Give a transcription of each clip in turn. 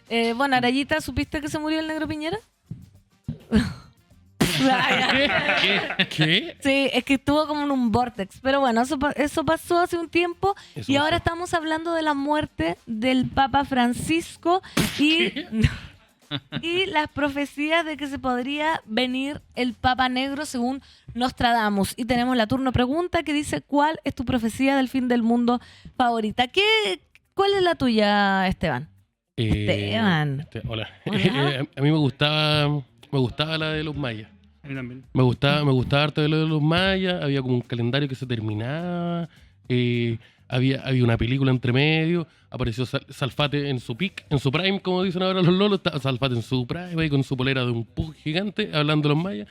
Bueno, Arayita, ¿supiste que se murió el negro Piñera? ¿Qué? Sí, es que estuvo como en un vortex. Pero bueno, eso pasó hace un tiempo. Eso Y ahora pasó. estamos hablando de la muerte del Papa Francisco y, y las profecías de que se podría venir el Papa Negro según Nostradamus. Y tenemos la turno pregunta que dice: ¿cuál es tu profecía del fin del mundo favorita? ¿Cuál es la tuya, Esteban? Esteban. Hola. Hola. A mí me gustaba la de los mayas. A mí también. Me gustaba harto de lo de los mayas. Había como un calendario que se terminaba. Había una película entre medio. Apareció Salfate en su peak, en su prime, como dicen ahora los lolos. Estaba Salfate en su prime, ahí con su polera de un pug gigante, hablando de los mayas.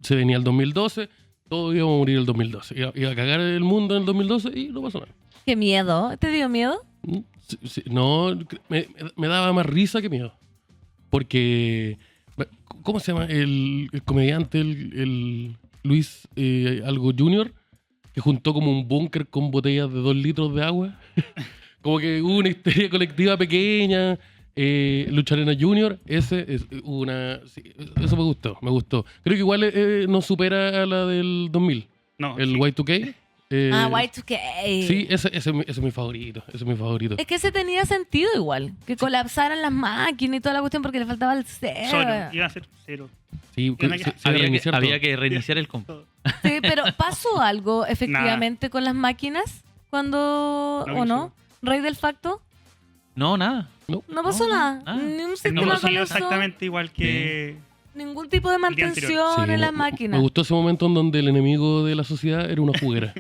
Se venía el 2012. Todos íbamos a morir el 2012. Iba a cagar el mundo en el 2012 y no pasó nada. Qué miedo. ¿Te dio miedo? Sí, no, me daba más risa que miedo. Porque, ¿cómo se llama? El comediante, el Luis algo Junior, que juntó como un búnker con botellas de 2 litros de agua. Como que hubo una histeria colectiva pequeña. Lucha Arena Junior, sí, eso me gustó. Creo que igual no supera a la del 2000. No, El sí. Y2K. Y2K. Sí, ese es mi favorito. Ese es mi favorito. Es que ese tenía sentido igual, que colapsaran las máquinas y toda la cuestión porque le faltaba el cero. Solo, iba a ser cero. Sí, Tiene que- se iba a reiniciar todo. había que reiniciar el comp. Todo. Sí, pero ¿pasó algo efectivamente con las máquinas cuando No, o no? ¿Rey del facto? No, nada. No pasó nada. nada. Ni un No sistema funcionó colapsó, exactamente igual que... ningún tipo de día anterior. mantención Sí, en las me máquinas. gustó ese momento en donde el enemigo de la sociedad era una juguera.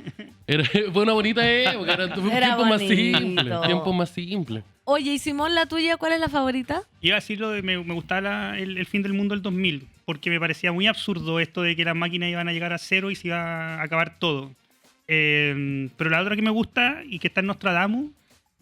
Fue una bonita época, era un Era tiempo más bonito. simple. Tiempo más simple. Oye, y Simón, la tuya, ¿cuál es la favorita? Iba a decir lo de me gustaba el fin del mundo del 2000, porque me parecía muy absurdo esto de que las máquinas iban a llegar a cero y se iba a acabar todo. Pero la otra que me gusta y que está en Nostradamus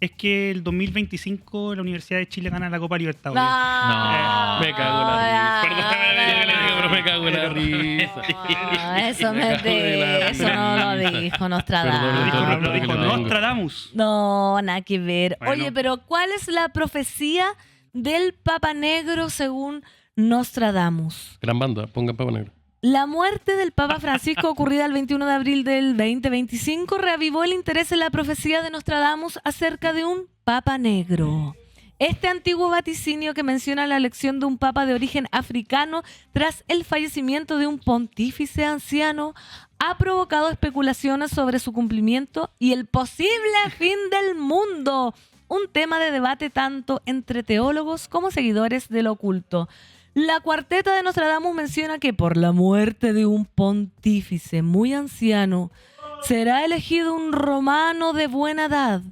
es que el 2025 la Universidad de Chile gana la Copa Libertadores. No. Me cago en la risa. Perdóname, Pero me cago en la risa. Eso, Me cago en la eso no lo risa. dijo Lo Nostradamus. dijo, Perdón, lo dijo perdón. Nostradamus. No, nada que ver. Bueno. Oye, pero ¿cuál es la profecía del Papa Negro según Nostradamus? Gran banda, pongan Papa Negro. La muerte del Papa Francisco ocurrida el 21 de abril del 2025 reavivó el interés en la profecía de Nostradamus acerca de un Papa Negro. Este antiguo vaticinio que menciona la elección de un papa de origen africano tras el fallecimiento de un pontífice anciano ha provocado especulaciones sobre su cumplimiento y el posible fin del mundo, un tema de debate tanto entre teólogos como seguidores del oculto. La cuarteta de Nostradamus menciona que por la muerte de un pontífice muy anciano será elegido un romano de buena edad.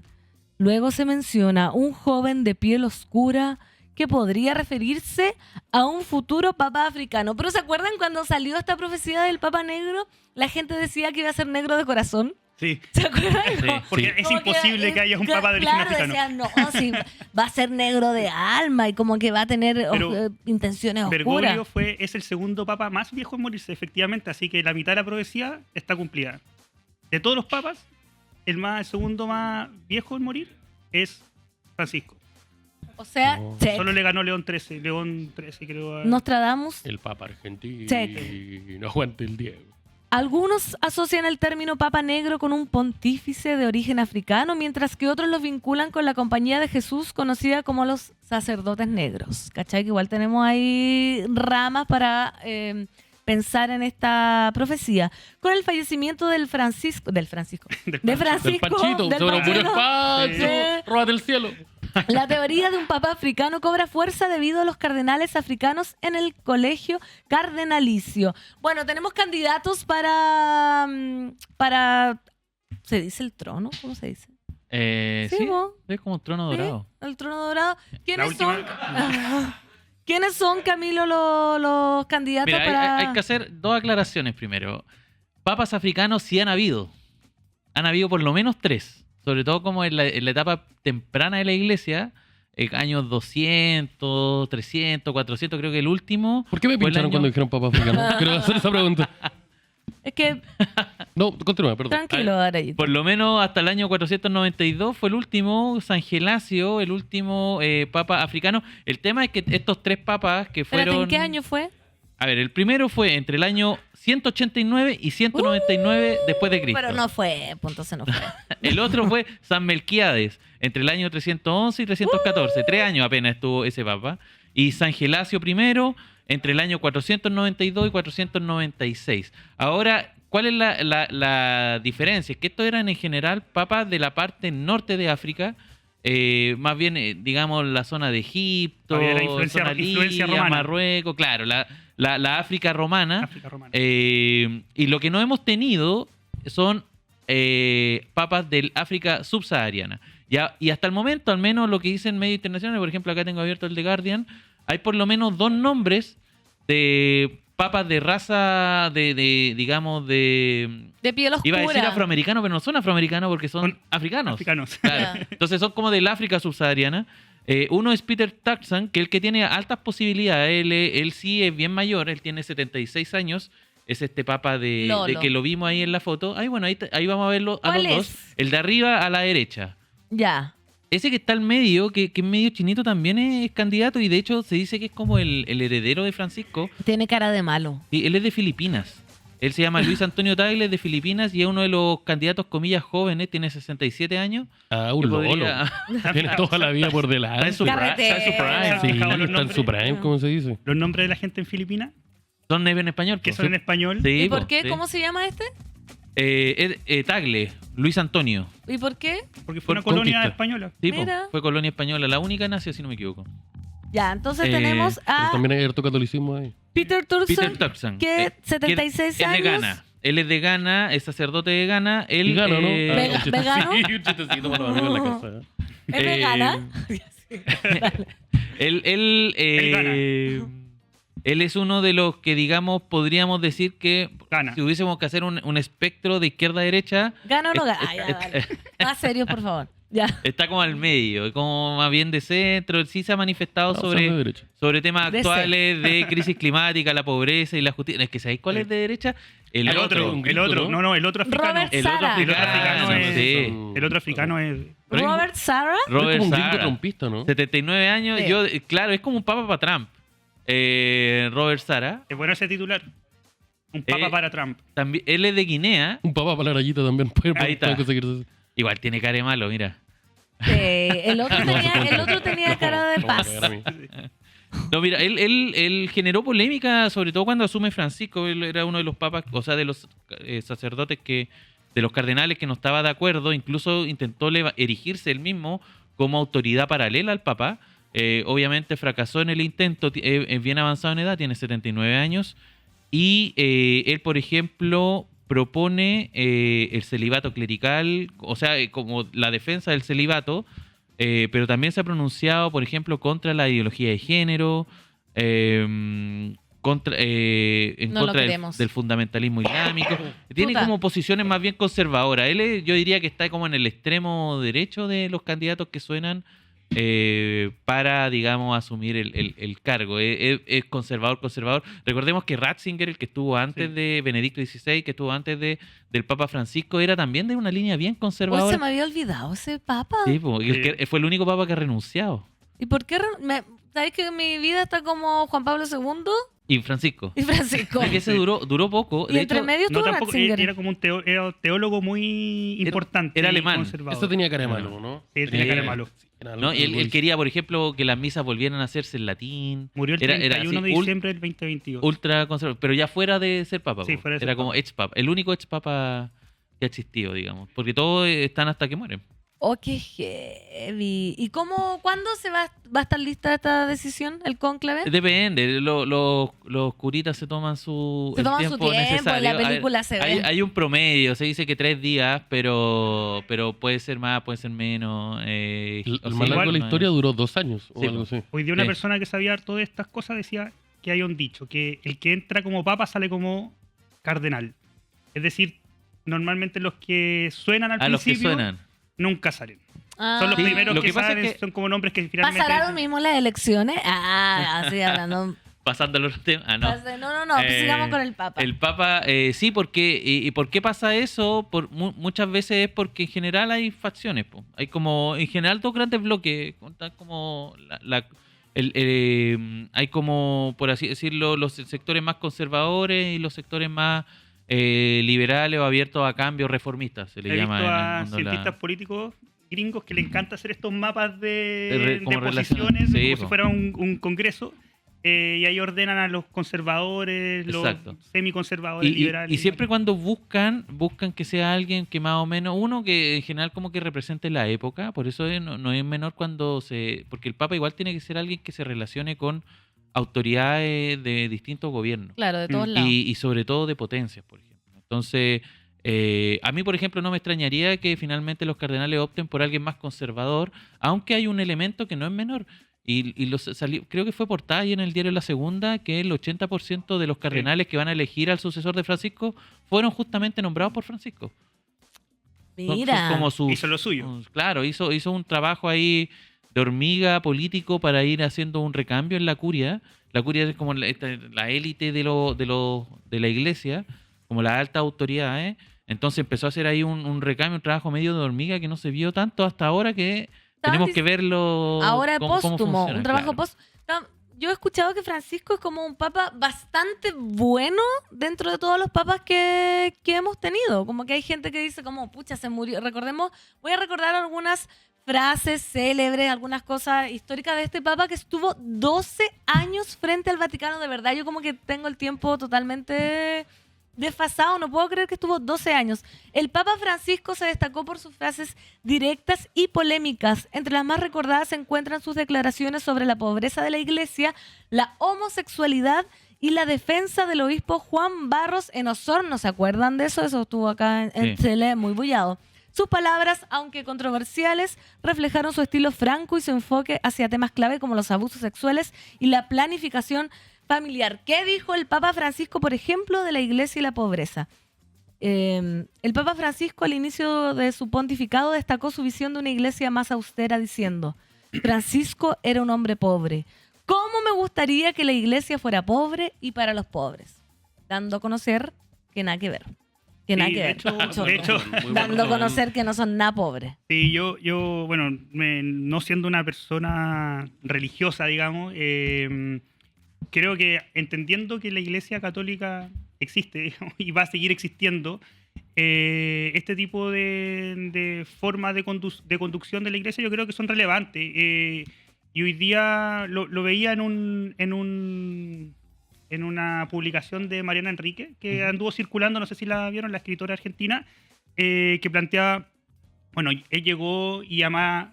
Luego se menciona un joven de piel oscura que podría referirse a un futuro papa africano. Pero ¿se acuerdan cuando salió esta profecía del papa negro? La gente decía que iba a ser negro de corazón. Sí, ¿Se acuerdan? Sí. porque es Como imposible que haya un papa de origen claro, africano. decían, no, sí, va a ser negro de alma y como que va a tener Pero intenciones oscuras. Bergoglio es el segundo papa más viejo en morirse, efectivamente, así que la mitad de la profecía está cumplida. De todos los papas, el segundo más viejo en morir es Francisco. O sea, No. check. Solo le ganó León XIII, creo. Nostradamus. El Papa argentino. Check. No aguante el Diego. Algunos asocian el término Papa Negro con un pontífice de origen africano, mientras que otros lo vinculan con la Compañía de Jesús, conocida como los sacerdotes negros. ¿Cachai? Que igual tenemos ahí ramas para pensar en esta profecía. Con el fallecimiento de Francisco, Del Panchito, del se lo murió el Panchito, Pancho. sí. Róbate el cielo. La teoría de un papa africano cobra fuerza debido a los cardenales africanos en el colegio cardenalicio. Bueno, tenemos candidatos para ¿se dice el trono? ¿Cómo se dice? Sí, Sí, vos. es como un trono dorado. ¿Sí? El trono dorado. ¿Quiénes La son? última- ¿Quiénes son, Camilo, los candidatos Mira, para...? hay que hacer 2 aclaraciones primero. Papas africanos sí han habido. Han habido por lo menos 3. Sobre todo como en la etapa temprana de la iglesia, años 200, 300, 400, creo que el último... ¿Por qué me fue el pincharon año- cuando dijeron Papa africano? Quiero hacer esa pregunta. Es que No, continúa, perdón. Tranquilo, Arayito. Por lo menos hasta el año 492 fue el último San Gelasio, el último papa africano. El tema es que estos 3 papas que Espérate, fueron... ¿en qué año fue? A ver, el primero fue entre el año 189 y 199 después de Cristo. Pero no fue, punto, se no fue. El otro fue San Melquiades, entre el año 311 y 314. 3 años apenas estuvo ese papa. Y San Gelasio I, entre el año 492 y 496. Ahora, ¿cuál es la diferencia? Es que estos eran en general papas de la parte norte de África, más bien, digamos, la zona de Egipto, Había la influencia Libia, romana. Marruecos, claro, la África romana. África romana. Y lo que no hemos tenido son papas del África subsahariana. Y hasta el momento, al menos lo que dicen medios internacionales, por ejemplo, acá tengo abierto el The Guardian, hay por lo menos 2 nombres de papas de raza, digamos, de... De piel oscura. Iba a decir afroamericanos, pero no son afroamericanos porque son africanos. Africanos. Claro. Ya. Entonces son como del África subsahariana. Uno es Peter Turkson, que es el que tiene altas posibilidades. Él sí es bien mayor, él tiene 76 años. Es este papa de Lolo. que lo vimos ahí en la foto. Ahí, bueno, ahí vamos a verlo a los ¿Cuál dos. es? El de arriba a la derecha. Ya. Ese que está al medio, que es medio chinito, también es candidato y de hecho se dice que es como el heredero de Francisco. Tiene cara de malo. Y él es de Filipinas. Él se llama Luis Antonio Tagle, es de Filipinas y es uno de los candidatos, comillas, jóvenes, tiene 67 años. Ah, que un lolo. podría- Tiene toda la vida por Está delante. en su Carretera. prime. Sí, Buscamos los está en su nombres. prime, ¿cómo se dice? Los nombres de la gente en Filipinas, Son en español. que po. son en español. Sí, ¿Y po, por qué? sí. ¿Cómo se llama este? Tagle, Luis Antonio. ¿Y por qué? Porque fue Por una colonia conquista. española. Sí, po, Mira. fue colonia española, la única nació, si no me equivoco. Ya, entonces Eh, tenemos Pero a también hay harto catolicismo ahí. Peter Turkson, Peter Turkson. que 76 es de años. Ghana. Él es de Ghana, es sacerdote de Ghana. Él, Vegano, ¿no? eh, Vega- un chiste- ¿vegano? Sí, un chistecito para los amigos en la casa. ¿Es vegana? Él es uno de los que, digamos, podríamos decir que Gana. si hubiésemos que hacer un espectro de izquierda a derecha, ¿Gana o no gana? Ah, ya, dale. Más serio, por favor. Ya. está como al medio, como más bien de centro. Él sí se ha manifestado No, son de sobre, derecha. sobre temas De actuales de crisis climática, la pobreza y la justicia. Es que ¿sabéis cuál es de derecha? El El otro, un el gringo, otro, ¿no? no, el otro africano. Robert El otro Sara. El otro africano africano, es- sí. El otro africano es. Robert Sara. Es como Robert un gringo Sara. trompista, ¿no? 79 años. Sí. Claro, es como un papa para Trump. Robert Sara. Es bueno ese titular. Un papa para Trump. También, él es de Guinea. Un papá para la rayita también puede, Ahí está. puede conseguirse. Igual tiene cara de malo, mira. El otro tenía cara de No, no, paz. no, no, no. No, mira, él generó polémica, sobre todo cuando asume Francisco. Él era uno de los papas, o sea, de los sacerdotes de los cardenales que no estaba de acuerdo. Incluso intentó erigirse él mismo como autoridad paralela al papa. Obviamente fracasó en el intento, es bien avanzado en edad, tiene 79 años. Y él, por ejemplo, propone el celibato clerical, o sea, como la defensa del celibato, pero también se ha pronunciado, por ejemplo, contra la ideología de género, en No lo contra queremos. del fundamentalismo islámico. Tiene Puta. como posiciones más bien conservadoras. Él, yo diría que está como en el extremo derecho de los candidatos que suenan para, digamos, asumir el cargo. Es conservador. Recordemos que Ratzinger, el que estuvo antes Sí. de Benedicto XVI, que estuvo antes del Papa Francisco, era también de una línea bien Hoy se conservadora. me había olvidado ese papa. Sí, po, y fue el único papa que ha renunciado. ¿Y por qué? ¿Sabes que mi vida está como Juan Pablo II Y Francisco. y Francisco? Que ese Sí. duró poco. Y De entre hecho, medio No, estuvo tampoco. Ratzinger. Era como era un teólogo muy importante. era y alemán. conservador. Eso tenía cara de malo, ¿no? Sí, tenía cara de malo. ¿no? Y él quería, por ejemplo, que las misas volvieran a hacerse en latín. Murió el Era 31 así, de diciembre del 2022. Ultra conservador, pero ya fuera de ser papa. Sí, po. fuera de ser Era como papa. ex papa, el único ex papa que ha existido, digamos, porque todos están hasta que mueren. Oh, qué heavy. ¿Y cuándo va a estar lista esta decisión, el cónclave? Depende, los curitas se toman su Se el toman su tiempo, necesario. la A ver, película se hay, ve. hay un promedio, se dice que 3 días, pero puede ser más, puede ser menos. El o más sea, largo de la no historia es- duró 2 años o Sí, algo po. así. Hoy día una Sí. persona que sabía harto de estas cosas decía que hay un dicho, que el que entra como papa sale como cardenal. Es decir, normalmente los que suenan al A los que principio suenan. nunca salen. Ah. Son los Sí, primeros lo que que pasa es salen, que son como nombres que finalmente... ¿Pasará lo mismo en las elecciones? Ah, así hablando. Pasando al otro tema. Ah, no. No, pues sigamos con el Papa. El Papa, sí, porque ¿y por qué pasa eso? Muchas veces es porque en general hay facciones. Po. Hay como, en general, dos grandes bloques. Como hay como, por así decirlo, los sectores más conservadores y los sectores más liberales o abiertos a cambios, reformistas, se le He llama visto en el a mundo cientistas políticos gringos que le encanta hacer estos mapas de como posiciones, sí, como po. si fuera un congreso, y ahí ordenan a los conservadores, Exacto. los semiconservadores, liberales. Y siempre cuando buscan que sea alguien que más o menos, uno que en general como que represente la época, por eso no es menor porque el Papa igual tiene que ser alguien que se relacione con autoridades de distintos gobiernos. Claro, de todos lados. Y sobre todo de potencias, por ejemplo. Entonces, a mí, por ejemplo, no me extrañaría que finalmente los cardenales opten por alguien más conservador, aunque hay un elemento que no es menor. Creo que fue portada ahí en el diario La Segunda que el 80% de los cardenales que van a elegir al sucesor de Francisco fueron justamente nombrados por Francisco. Mira. Hizo lo suyo. Claro, hizo un trabajo ahí de hormiga político para ir haciendo un recambio en la curia. La curia es como la élite de la iglesia, como la alta autoridad, ¿eh? Entonces empezó a hacer ahí un recambio, un trabajo medio de hormiga que no se vio tanto hasta ahora que tenemos que verlo. Ahora cómo póstumo, funciona, un trabajo claro. póstumo. Yo he escuchado que Francisco es como un papa bastante bueno dentro de todos los papas que hemos tenido. Como que hay gente que dice como, pucha, se murió. Voy a recordar algunas frases célebres, algunas cosas históricas de este papa que estuvo 12 años frente al Vaticano. De verdad, yo como que tengo el tiempo totalmente desfasado, no puedo creer que estuvo 12 años. El Papa Francisco se destacó por sus frases directas y polémicas. Entre las más recordadas se encuentran sus declaraciones sobre la pobreza de la Iglesia, la homosexualidad y la defensa del obispo Juan Barros en Osorno. ¿Se acuerdan de eso? Eso estuvo acá en Sí. Chile, muy bullado. Sus palabras, aunque controversiales, reflejaron su estilo franco y su enfoque hacia temas clave como los abusos sexuales y la planificación familiar. ¿Qué dijo el Papa Francisco, por ejemplo, de la Iglesia y la pobreza? El Papa Francisco, al inicio de su pontificado, destacó su visión de una iglesia más austera, diciendo: Francisco era un hombre pobre. ¿Cómo me gustaría que la iglesia fuera pobre y para los pobres? Dando a conocer que nada que ver. Que nada Sí, que de ver. hecho- de hecho, Muy Dando a conocer que no son nada pobres. Sí, bueno, no siendo una persona religiosa, digamos, creo que entendiendo que la Iglesia Católica existe, digamos, y va a seguir existiendo, este tipo de formas de conducción de la Iglesia yo creo que son relevantes. Y hoy día lo veía en una publicación de Mariana Enrique, que anduvo circulando, no sé si la vieron, la escritora argentina, que planteaba, bueno, él llegó y además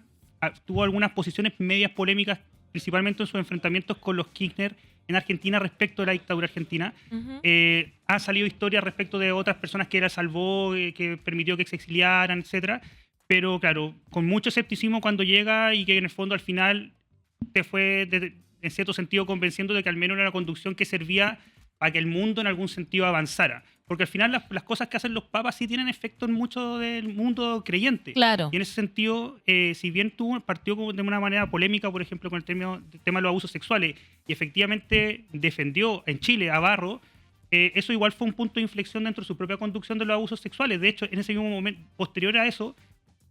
tuvo algunas posiciones medias polémicas, principalmente en sus enfrentamientos con los Kirchner en Argentina respecto de la dictadura argentina. Ujú. Han salido historias respecto de otras personas que él salvó, que permitió que se exiliaran, etcétera. Pero claro, con mucho escepticismo cuando llega y que en el fondo al final te fue, en cierto sentido, convenciendo de que al menos era una conducción que servía para que el mundo en algún sentido avanzara. Porque al final las cosas que hacen los papas sí tienen efecto en mucho del mundo creyente. Claro. Y en ese sentido, si bien partió de una manera polémica, por ejemplo, con el tema de los abusos sexuales, y efectivamente defendió en Chile a Barro, eso igual fue un punto de inflexión dentro de su propia conducción de los abusos sexuales. De hecho, en ese mismo momento, posterior a eso,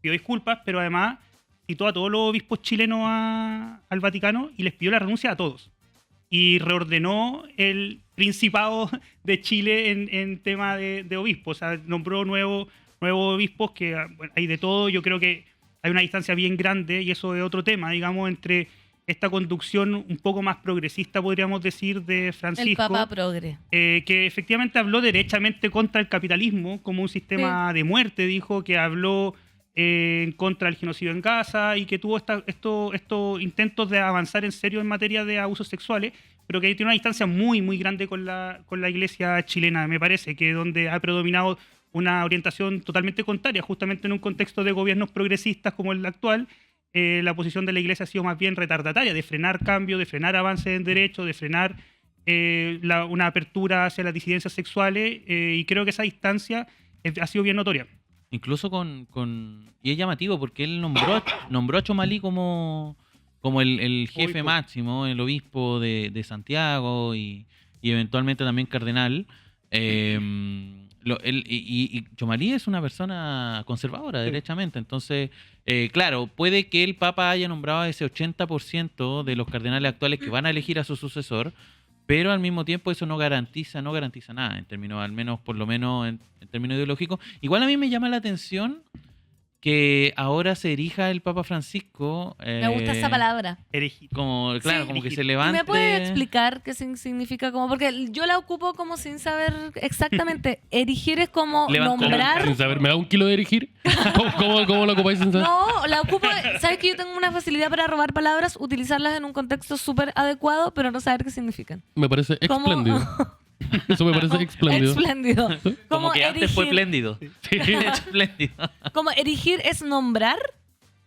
pidió disculpas, pero además citó a todos los obispos chilenos al Vaticano y les pidió la renuncia a todos. Y reordenó el Principado de Chile en tema de obispos. O sea, nombró nuevos obispos que, bueno, hay de todo. Yo creo que hay una distancia bien grande, y eso es otro tema, digamos, entre esta conducción un poco más progresista, podríamos decir, de Francisco. El Papa progre. Que efectivamente habló derechamente contra el capitalismo como un sistema de muerte, dijo, que habló en contra del genocidio en Gaza y que tuvo estos intentos de avanzar en serio en materia de abusos sexuales, pero que tiene una distancia muy, muy grande con la iglesia chilena, me parece, que donde ha predominado una orientación totalmente contraria, justamente en un contexto de gobiernos progresistas como el actual. La posición de la iglesia ha sido más bien retardataria, de frenar cambio, de frenar avances en derechos, de frenar una apertura hacia las disidencias sexuales, y creo que esa distancia ha sido bien notoria. Incluso y es llamativo porque él nombró a Chomalí como como el jefe Obispo. máximo, el obispo de Santiago y eventualmente también cardenal. Y Chomalí es una persona conservadora, Sí. derechamente. Entonces, claro, puede que el Papa haya nombrado a ese 80% de los cardenales actuales que van a elegir a su sucesor, pero al mismo tiempo eso no garantiza nada, en términos, al menos, por lo menos en términos ideológicos. Igual a mí me llama la atención que ahora se erija el Papa Francisco. Me gusta esa palabra. Elegir. Como, claro, Sí. como que se ¿Y levante. me puedes explicar qué significa como? Porque yo la ocupo como sin saber exactamente. Erigir es como Levantar. nombrar. Sin saber, ¿me da un kilo de erigir? ¿Cómo lo ocupáis sin saber? No, la ocupo. Sabes que yo tengo una facilidad para robar palabras, utilizarlas en un contexto súper adecuado, pero no saber qué significan. Me parece ¿Cómo? espléndido. Eso me parece espléndido. Espléndido. Como que antes fue espléndido. Sí. Espléndido. Como erigir es nombrar.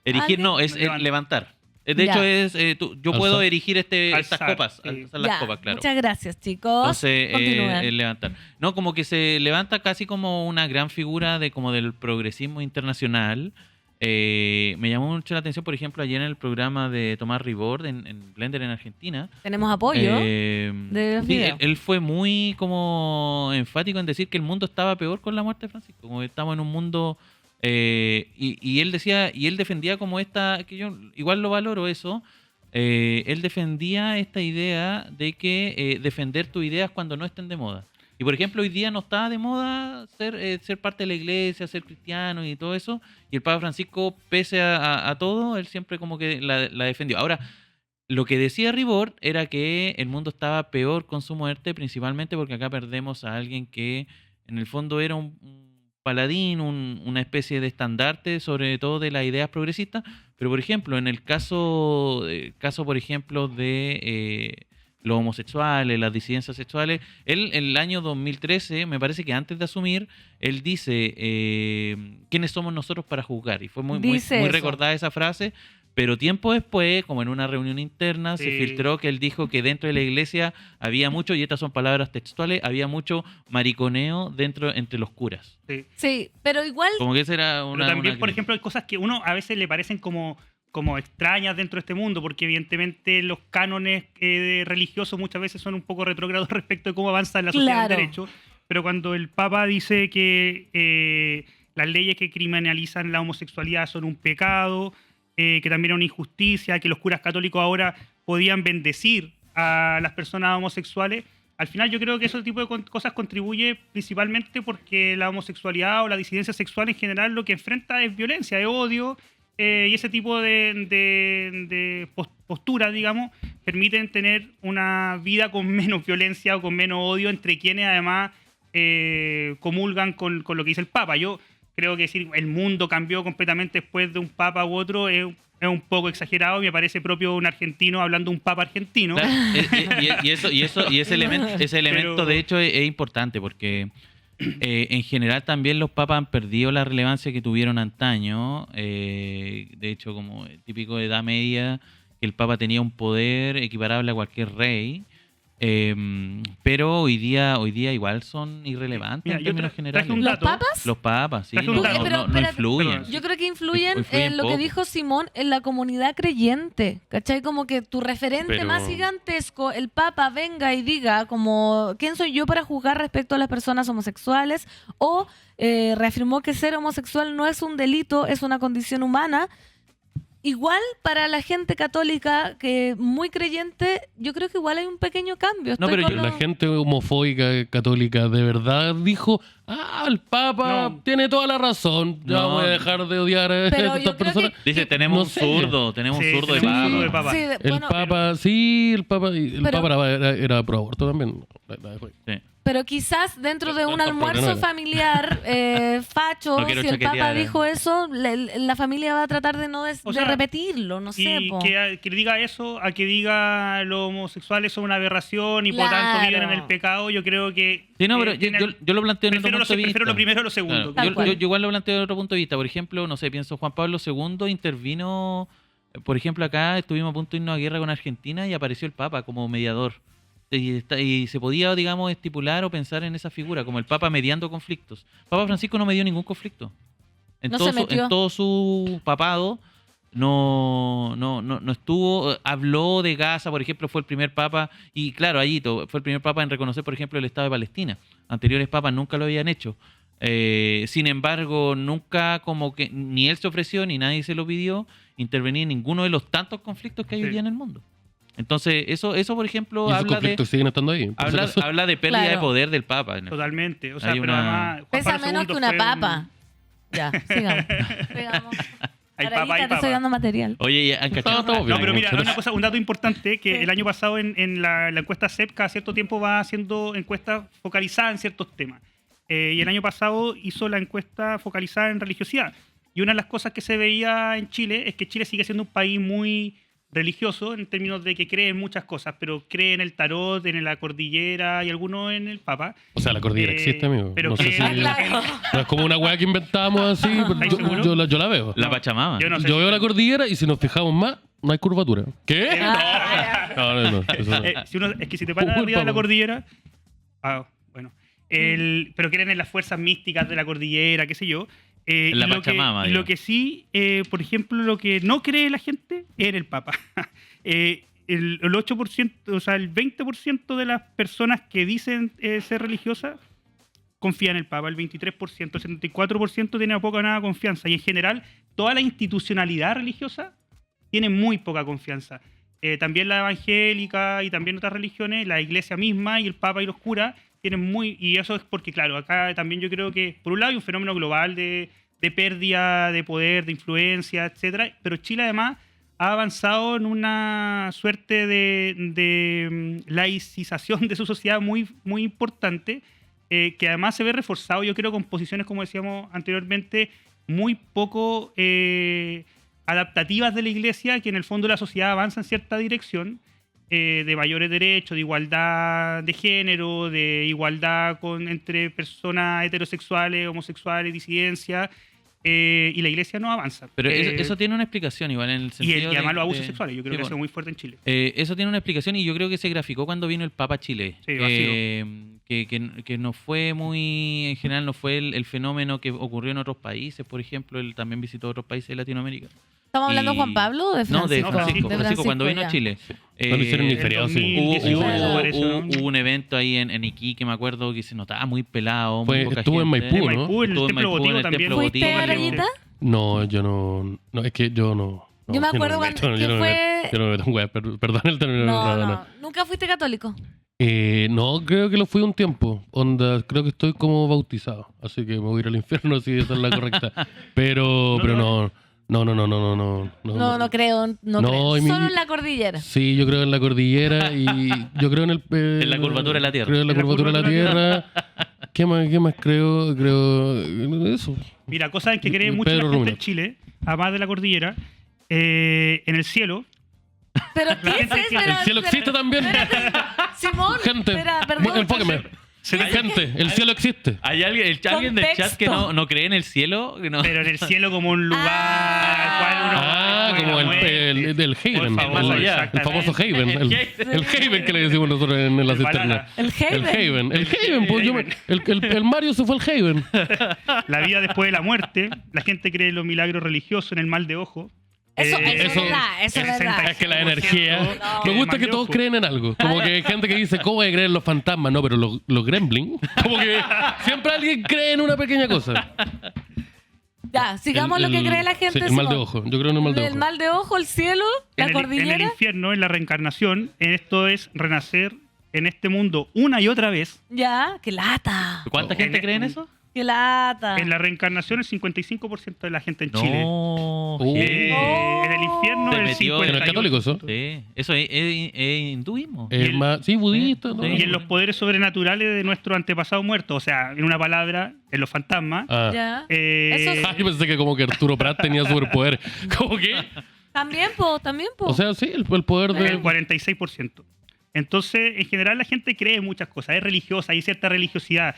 Erigir no, es Levantar. levantar. De hecho, Ya. es yo Alzar. puedo erigir estas Alzar, copas. sí. Alzar las Ya, copas, claro. Muchas gracias, chicos. Entonces, Continúen. levantar. No, como que se levanta casi como una gran figura como del progresismo internacional. Me llamó mucho la atención, por ejemplo, ayer en el programa de Tomás Ribord en Blender en Argentina. Tenemos apoyo. Sí, video. él fue muy como enfático en decir que el mundo estaba peor con la muerte de Francisco, como que estamos en un mundo y él decía, y él defendía como que yo igual lo valoro eso, él defendía esta idea de que defender tus ideas cuando no estén de moda. Y por ejemplo, hoy día no está de moda ser parte de la iglesia, ser cristiano y todo eso. Y el Papa Francisco, pese a todo, él siempre como que la defendió. Ahora, lo que decía Ribord era que el mundo estaba peor con su muerte, principalmente porque acá perdemos a alguien que en el fondo era un paladín, una especie de estandarte, sobre todo de las ideas progresistas. Pero por ejemplo, en el caso por ejemplo, de los homosexuales, las disidencias sexuales, él en el año 2013, me parece que antes de asumir, él dice, ¿quiénes somos nosotros para juzgar? Y fue muy Dice eso. recordada esa frase, pero tiempo después, como en una reunión interna, se Sí. filtró que él dijo que dentro de la iglesia había mucho, y estas son palabras textuales, había mucho mariconeo entre los curas. Sí. Sí, pero igual. Como que esa era Pero una... también, una por crítica. ejemplo, hay cosas que uno a veces le parecen como extrañas dentro de este mundo, porque evidentemente los cánones religiosos muchas veces son un poco retrógrados respecto de cómo avanza la sociedad del Claro. derecho. Pero cuando el Papa dice que las leyes que criminalizan la homosexualidad son un pecado, que también es una injusticia, que los curas católicos ahora podían bendecir a las personas homosexuales, al final yo creo que ese tipo de cosas contribuye principalmente porque la homosexualidad o la disidencia sexual en general lo que enfrenta es violencia, es odio, y ese tipo de posturas, digamos, permiten tener una vida con menos violencia o con menos odio entre quienes además comulgan con lo que dice el Papa. Yo creo que decir el mundo cambió completamente después de un Papa u otro es un poco exagerado. Me parece propio un argentino hablando de un Papa argentino. Claro, y ese elemento Pero- de hecho es importante porque en general también los papas han perdido la relevancia que tuvieron antaño. De hecho, como típico de Edad Media, que el papa tenía un poder equiparable a cualquier rey. Pero hoy día igual son irrelevantes Mira, en yo términos traje generales. un ¿Los dato. papas? Los papas, sí, Traje no, un dato. Pero no espérate. influyen. Yo creo que influyen Influyen en lo que poco. dijo Simón en la comunidad creyente, ¿cachai? Como que tu referente Pero- más gigantesco, el Papa, venga y diga como, ¿quién soy yo para juzgar respecto a las personas homosexuales? O reafirmó que ser homosexual no es un delito, es una condición humana. Igual para la gente católica que muy creyente, yo creo que igual hay un pequeño cambio. No, Estoy pero con Pero lo- la gente homofóbica católica de verdad dijo, el Papa No. tiene toda la razón, ya No. voy a dejar de odiar a Pero yo estas creo personas. que- Dice, tenemos No un sé. zurdo, tenemos Sí, un zurdo de tenemos un papa. zurdo de papa. Sí, El bueno, Papa, sí, el Papa Pero- era pro aborto también. La dejó ahí. Sí. pero quizás dentro de un No, almuerzo no. familiar facho, No quiero si el Papa chaquetear. dijo eso, la familia va a tratar de no O de sea, repetirlo, no sé. Y po. que diga eso, a que diga los homosexuales son una aberración y por tanto Claro. viven en el pecado, yo creo que... Sí, no, pero tiene- yo lo planteo en otro prefiero, punto de vista. prefiero lo primero a lo segundo. Claro, Tal yo, cual. yo igual lo planteo de otro punto de vista. Por ejemplo, no sé, pienso Juan Pablo II intervino, por ejemplo, acá estuvimos a punto de irnos a guerra con Argentina y apareció el Papa como mediador. Y se podía, digamos, estipular o pensar en esa figura, como el Papa mediando conflictos. Papa Francisco no medió ningún conflicto. En, No todo se metió. en todo su papado no estuvo, habló de Gaza, por ejemplo, fue el primer papa, y claro, fue el primer papa en reconocer, por ejemplo, el Estado de Palestina. Anteriores papas nunca lo habían hecho. Sin embargo, nunca como que ni él se ofreció, ni nadie se lo pidió, intervenir en ninguno de los tantos conflictos que hay hoy día en el mundo. Entonces, eso por ejemplo, Y esos habla conflictos siguen estando ahí. por si acaso. habla de pérdida de Claro. poder del papa. Totalmente. O sea, Hay pero una- además. Juan Pesa Pablo menos II que una fue papa. Ya, sigamos. Sigamos. Hay Arayita, papa, hay te estoy papa. dando material. Oye, ¿han cachado? Estamos bien. No, pero mira, muchas un dato importante, que el año pasado en la encuesta CEP cada cierto tiempo va haciendo encuestas focalizadas en ciertos temas. Y el año pasado hizo la encuesta focalizada en religiosidad. Y una de las cosas que se veía en Chile es que Chile sigue siendo un país muy religioso en términos de que cree en muchas cosas, pero cree en el tarot, en la cordillera y algunos en el Papa. O sea, la cordillera existe, amigo. pero no sé que- si... Claro. No es como una weá que inventamos así, pero ¿Estáis yo, seguros? yo la veo. La Pachamama. Yo no sé. Yo veo la cordillera y si nos fijamos más, no hay curvatura. ¿Qué? Ah, No. Eso no. Es que si te paras Uy, arriba de la Pablo. cordillera. Bueno. Pero creen en las fuerzas místicas de la cordillera, qué sé yo. En la y lo que- Pachamama, y lo digamos. que sí, por ejemplo, lo que no cree la gente es en el Papa. El 8%, o sea, el 20% de las personas que dicen ser religiosas confían en el Papa, el 23%, el 74% tiene poca o nada confianza. Y en general, toda la institucionalidad religiosa tiene muy poca confianza. También la evangélica y también otras religiones, la iglesia misma y el Papa y los curas tienen muy... Y eso es porque, claro, acá también yo creo que, por un lado, hay un fenómeno global de pérdida de poder, de influencia, etcétera. Pero Chile, además, ha avanzado en una suerte de laicización de su sociedad muy, muy importante, que además se ve reforzado, yo creo, con posiciones, como decíamos anteriormente, muy poco adaptativas de la iglesia, que en el fondo la sociedad avanza en cierta dirección, de mayores derechos, de igualdad de género, de igualdad entre personas heterosexuales, homosexuales, disidencias, y la iglesia no avanza. Pero eso tiene una explicación igual en el y sentido además los de- abusos sexuales, yo creo sí, que eso bueno. es muy fuerte en Chile. Eso tiene una explicación y yo creo que se graficó cuando vino el Papa a Chile. Sí, vacío. Que no fue muy, en general no fue el fenómeno que ocurrió en otros países, por ejemplo, él también visitó otros países de Latinoamérica. ¿Estamos hablando de Y- Juan Pablo o de Francisco? No, de No, Francisco. de Francisco, cuando vino ya. a Chile. No le hicieron ni el feriado, sí. 2018 Hubo- parece, ¿no? Hubo un evento ahí en Iquique, me acuerdo, que se notaba muy pelado. Fue- muy poca estuvo en gente. Maipú, En ¿no? Maipú, en el Estuvo en Templo Maipú, Votivo en el también. Templo ¿Fuiste, Votivo. Arayita? No, yo no. No, es que yo no. Yo me acuerdo no cuando- meto, que yo no me fue- meto, yo no me meto en weas, perdón el término. No. ¿Nunca fuiste católico? No, creo que lo fui un tiempo. Onda, creo que estoy como bautizado. Así que me voy a ir al infierno si esa es la correcta. Pero no. No. No creo, no No, creo. y mi- Solo en la cordillera. Sí, yo creo en la cordillera y yo creo en el... En la curvatura de la Tierra. Creo en la curvatura de la Tierra. ¿Qué más creo? Creo en eso. Mira, cosas en que cree mucha Pedro gente Rubino. en Chile, además de la cordillera, en el cielo. ¿Pero qué es gente eso? que- Pero- El cielo existe también. Simón, Gente, espera, perdón. enfóqueme. Gente, el cielo existe. ¿Hay alguien del chat que no cree en el cielo? Que no- Pero en el cielo como un lugar Ah. al cual uno Ah, puede como muerte. el Haven. Por favor, el exactamente. famoso Haven. El Haven que le decimos nosotros en la El cisterna. Valhalla. El Haven. El Haven, pues el Mario se fue al Haven. La vida después de la muerte. La gente cree en los milagros religiosos, en el mal de ojo. Eso es eso- verdad, eso es verdad. Es que la energía. No. Me gusta mal que de todos ojo. creen en algo. Como que hay gente que dice, ¿cómo voy a creer en los fantasmas? No, pero los gremlins. Como que siempre alguien cree en una pequeña cosa. Ya, sigamos lo que cree la gente. Sí, el mal de Simón. ojo. Yo creo en el mal de El ojo. mal de ojo, el cielo, la En el cordillera. infierno, en la reencarnación, esto es renacer en este mundo una y otra vez. Ya, qué lata. ¿Cuánta gente En- cree en eso? Qué lata. En la reencarnación, el 55% de la gente en Chile. No. En el infierno, Se el metió- 58%. Que no es católico eso. Sí, eso es hinduismo. Es más, sí, budista. ¿no? Sí. Y en los poderes sobrenaturales de nuestro antepasado muerto. O sea, en una palabra, en los fantasmas. Ah. Ya. Eh, Eso Ah, yo pensé que como que Arturo Prat tenía superpoder. ¿Cómo que? También, po. O sea, sí, el poder el de... 46%. Entonces, en general, la gente cree en muchas cosas. Es religiosa, hay cierta religiosidad.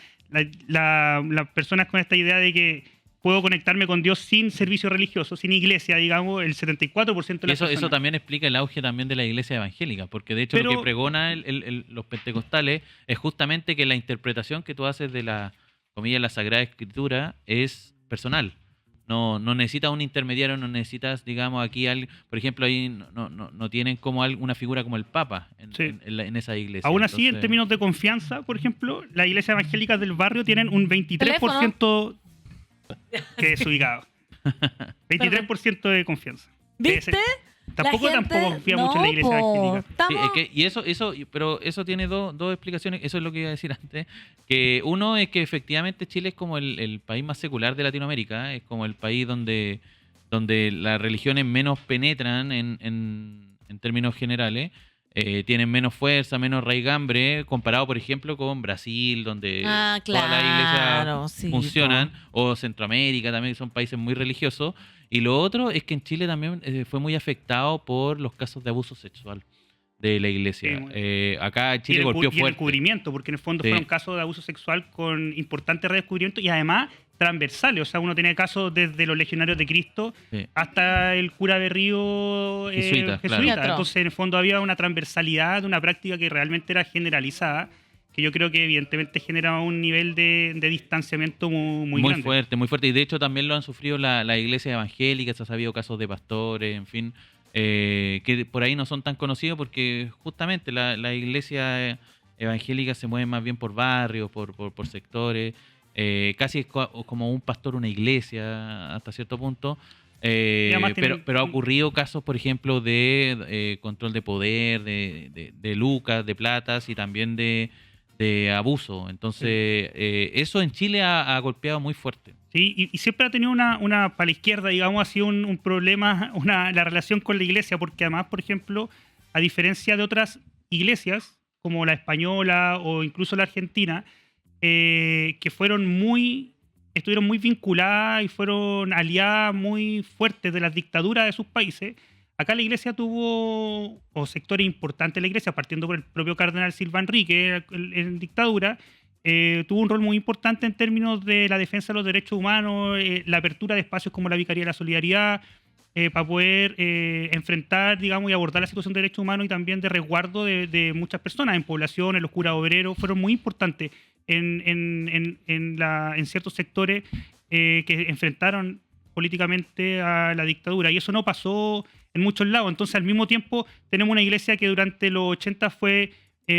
Las personas con esta idea de que puedo conectarme con Dios sin servicio religioso, sin iglesia, digamos, el 74% de Y las eso personas. también explica el auge también de la iglesia evangélica, porque de hecho lo Pero- que pregona los pentecostales es justamente que la interpretación que tú haces de la comilla la Sagrada Escritura es personal. No necesitas un intermediario, no necesitas, digamos, aquí, por ejemplo, ahí no tienen como una figura como el Papa Sí. en esa iglesia. Aún así, en Entonces, términos de confianza, por ejemplo, las iglesias evangélicas del barrio tienen un 23% que es ubicado. 23% de confianza. ¿Viste? Tampoco La gente- confía mucho en la iglesia po. evangélica. Sí, Estamos- pero eso tiene dos explicaciones, eso es lo que iba a decir antes, que uno es que efectivamente Chile es como el país más secular de Latinoamérica, es como el país donde las religiones menos penetran en términos generales, tienen menos fuerza, menos raigambre, comparado por ejemplo con Brasil, donde todas las iglesias sí, funcionan, po. o Centroamérica también, son países muy religiosos. Y lo otro es que en Chile también fue muy afectado por los casos de abuso sexual de la iglesia. Sí, bueno. Acá Chile golpeó Y el fuerte. encubrimiento, porque en el fondo Sí. fueron casos de abuso sexual con importantes redescubrimientos y además transversales. O sea, uno tiene casos desde los legionarios de Cristo Sí. hasta el cura Berrío Jesuita, claro. Claro. Entonces, en el fondo había una transversalidad de una práctica que realmente era generalizada, que yo creo que evidentemente generaba un nivel de distanciamiento muy grande. Fuerte, muy fuerte. Y de hecho también lo han sufrido la iglesia evangélica, se ha sabido casos de pastores, en fin, que por ahí no son tan conocidos porque justamente la iglesia evangélica se mueve más bien por barrios, por sectores. Casi es como un pastor, una iglesia, hasta cierto punto. Y además tienen- Pero ha ocurrido casos, por ejemplo, de control de poder, de lucas, de platas y también de abuso. Entonces, eso en Chile ha golpeado muy fuerte. Sí, y siempre ha tenido para la izquierda, digamos, ha sido un problema la relación con la iglesia, porque además, por ejemplo, a diferencia de otras iglesias, como la española o incluso la argentina, que estuvieron muy vinculadas y fueron aliadas muy fuertes de las dictaduras de sus países, acá la iglesia tuvo, o sectores importantes de la iglesia, partiendo por el propio cardenal Silva Enrique en dictadura, tuvo un rol muy importante en términos de la defensa de los derechos humanos, la apertura de espacios como la Vicaría de la Solidaridad, para poder enfrentar, digamos, y abordar la situación de derechos humanos y también de resguardo de muchas personas en población, en los curas obreros, fueron muy importantes en ciertos sectores que enfrentaron políticamente a la dictadura. Y eso no pasó en muchos lados. Entonces, al mismo tiempo, tenemos una iglesia que durante los 80 fue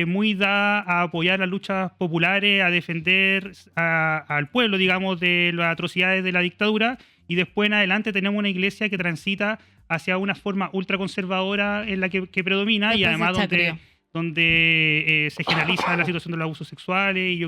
muy dada a apoyar las luchas populares, a defender al pueblo, digamos, de las atrocidades de la dictadura, y después en adelante tenemos una iglesia que transita hacia una forma ultraconservadora en la que predomina, y Después además se chacreó. donde se generaliza la situación de los abusos sexuales y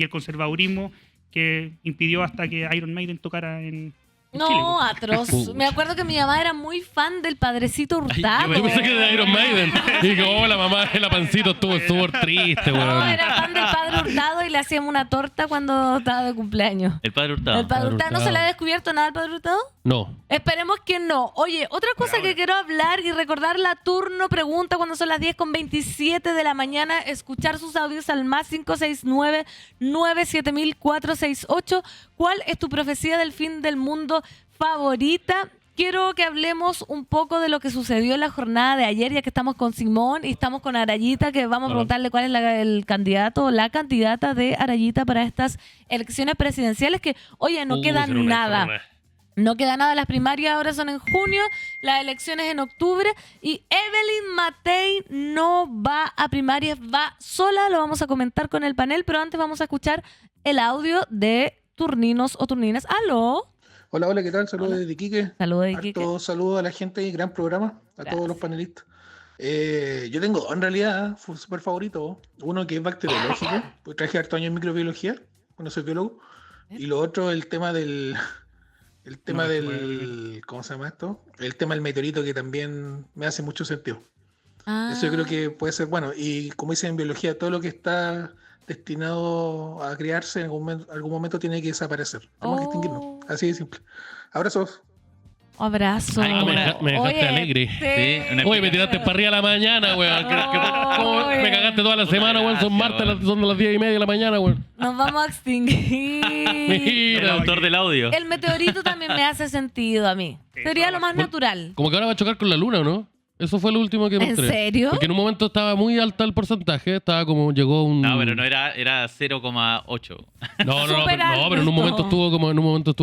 el conservadurismo que impidió hasta que Iron Maiden tocara en Chile. No, atroz. Me acuerdo que mi mamá era muy fan del Padrecito Hurtado. Yo pensé que era de Iron Maiden. Y digo, oh, la mamá de la pancito estuvo súper triste, No, weón. era fan del Padre Hurtado y le hacíamos una torta cuando estaba de cumpleaños. El Padre Hurtado. ¿El Padre Hurtado no se Hurtado. le ha descubierto nada al Padre Hurtado? No. Esperemos que no. Oye, otra cosa que quiero hablar y recordar la turno pregunta cuando son las 10:27 de la mañana, escuchar sus audios al más 569-97468. ¿Cuál es tu profecía del fin del mundo favorita? Quiero que hablemos un poco de lo que sucedió en la jornada de ayer, ya que estamos con Simón y estamos con Arayita, que vamos a preguntarle cuál es el candidato o la candidata de Arayita para estas elecciones presidenciales, que, oye, no queda será una- nada. será una- No queda nada, las primarias ahora son en junio, las elecciones en octubre y Evelyn Matei no va a primarias, va sola, lo vamos a comentar con el panel, pero antes vamos a escuchar el audio de Turninos o Turninas. ¡Aló! Hola, hola, ¿qué tal? Saludos desde Iquique. Saludos de Iquique. Harto saludo a la gente y gran programa, a todos los panelistas. Yo tengo dos en realidad, fue súper favorito. Uno que es bacteriológico, pues traje harto años en microbiología, cuando soy biólogo. Y lo otro, el tema del... ¿Cómo se llama esto? El tema del meteorito, que también me hace mucho sentido. Eso yo creo que puede ser bueno. Y como dicen en biología, todo lo que está destinado a crearse en algún momento tiene que desaparecer. Tenemos que extinguirnos. Así de simple. Abrazos. Abrazo. Ay, me dejaste Oye, alegre. Sí, una- Oye, me tiraste para arriba a la mañana, weón. ¿Cómo Oye. me cagaste toda la semana, weón? Son gracias, martes, weón. son las 10:30 de la mañana, weón. Nos vamos a extinguir. El Mira. autor del audio. El meteorito también me hace sentido a mí. Sería lo más natural. Como que ahora va a chocar con la luna, ¿o no? Eso fue lo último que ¿En mostré. serio? Porque en un momento estaba muy alta el porcentaje, estaba como, llegó un... No, pero no era 0,8. No, Súper pero en un momento alto. estuvo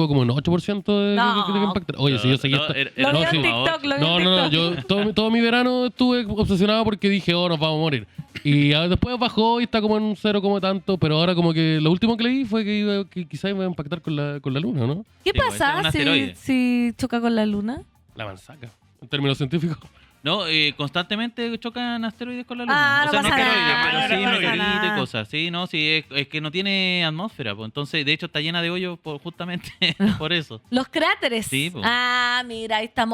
como en 8% de No. que impactar. Oye, si yo seguí No, esta- Lo no, vi en sí. TikTok, lo vi en No, TikTok. yo todo mi verano estuve obsesionado porque dije, nos vamos a morir. Y después bajó y está como en un 0 como tanto, pero ahora como que lo último que leí fue que quizás iba a impactar con la luna, ¿no? ¿Qué Sí, pues, ese es un pasa asteroide. si choca con la luna? La manzaca, en términos científicos. No, constantemente chocan asteroides con la luna. Ah, o sea, no no pasa asteroides, nada, pero no sí pasa meteoritos nada. y cosas. Sí, no, sí, es que no tiene atmósfera, pues. Entonces, de hecho, está llena de hoyos justamente por eso. Los cráteres. Sí, po. Ah, mira, ahí estamos.